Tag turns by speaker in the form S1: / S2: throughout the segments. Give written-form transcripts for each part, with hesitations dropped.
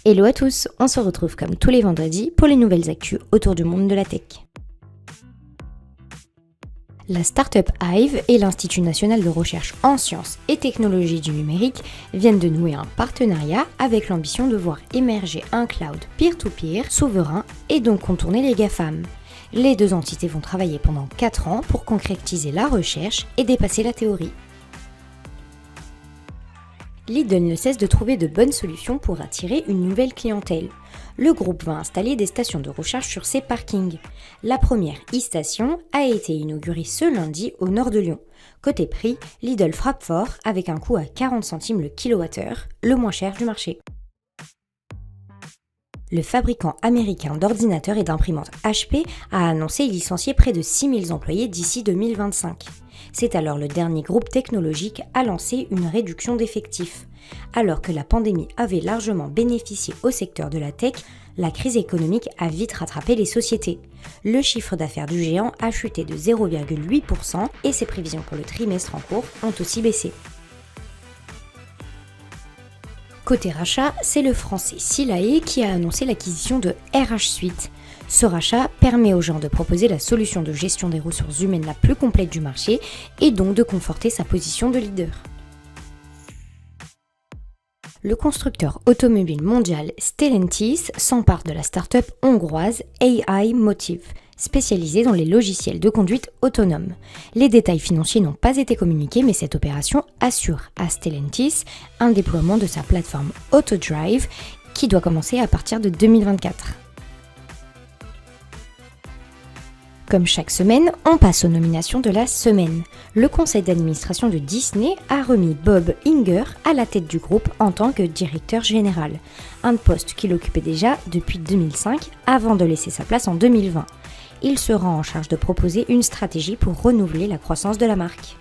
S1: Hello à tous, on se retrouve comme tous les vendredis pour les nouvelles actus autour du monde de la tech. La startup Hive et l'Institut national de recherche en sciences et technologies du numérique viennent de nouer un partenariat avec l'ambition de voir émerger un cloud peer-to-peer souverain et donc contourner les GAFAM. Les deux entités vont travailler pendant 4 ans pour concrétiser la recherche et dépasser la théorie. Lidl ne cesse de trouver de bonnes solutions pour attirer une nouvelle clientèle. Le groupe va installer des stations de recharge sur ses parkings. La première e-station a été inaugurée ce lundi au nord de Lyon. Côté prix, Lidl frappe fort avec un coût à 40 centimes le kilowattheure, le moins cher du marché. Le fabricant américain d'ordinateurs et d'imprimantes HP a annoncé licencier près de 6000 employés d'ici 2025. C'est alors le dernier groupe technologique à lancer une réduction d'effectifs. Alors que la pandémie avait largement bénéficié au secteur de la tech, la crise économique a vite rattrapé les sociétés. Le chiffre d'affaires du géant a chuté de 0,8% et ses prévisions pour le trimestre en cours ont aussi baissé. Côté rachat, c'est le français Silae qui a annoncé l'acquisition de RH Suite. Ce rachat permet aux gens de proposer la solution de gestion des ressources humaines la plus complète du marché et donc de conforter sa position de leader. Le constructeur automobile mondial Stellantis s'empare de la start-up hongroise AI Motive, spécialisée dans les logiciels de conduite autonome. Les détails financiers n'ont pas été communiqués, mais cette opération assure à Stellantis un déploiement de sa plateforme AutoDrive qui doit commencer à partir de 2024. Comme chaque semaine, on passe aux nominations de la semaine. Le conseil d'administration de Disney a remis Bob Iger à la tête du groupe en tant que directeur général, un poste qu'il occupait déjà depuis 2005 avant de laisser sa place en 2020. Il sera en charge de proposer une stratégie pour renouveler la croissance de la marque.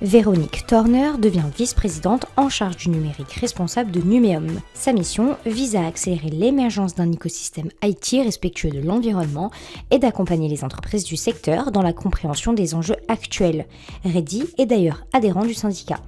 S1: Véronique Turner devient vice-présidente en charge du numérique responsable de Numéum. Sa mission vise à accélérer l'émergence d'un écosystème IT respectueux de l'environnement et d'accompagner les entreprises du secteur dans la compréhension des enjeux actuels. Reddy est d'ailleurs adhérent du syndicat.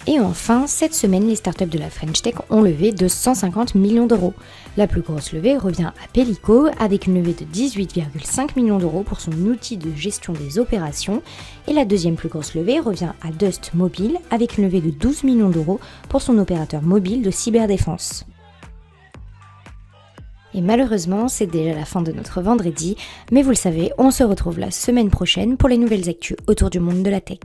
S1: Et enfin, cette semaine, les startups de la French Tech ont levé de 150 millions d'euros. La plus grosse levée revient à Pelico avec une levée de 18,5 millions d'euros pour son outil de gestion des opérations. Et la deuxième plus grosse levée revient à Dust Mobile avec une levée de 12 millions d'euros pour son opérateur mobile de cyberdéfense. Et malheureusement, c'est déjà la fin de notre vendredi, mais vous le savez, on se retrouve la semaine prochaine pour les nouvelles actus autour du monde de la tech.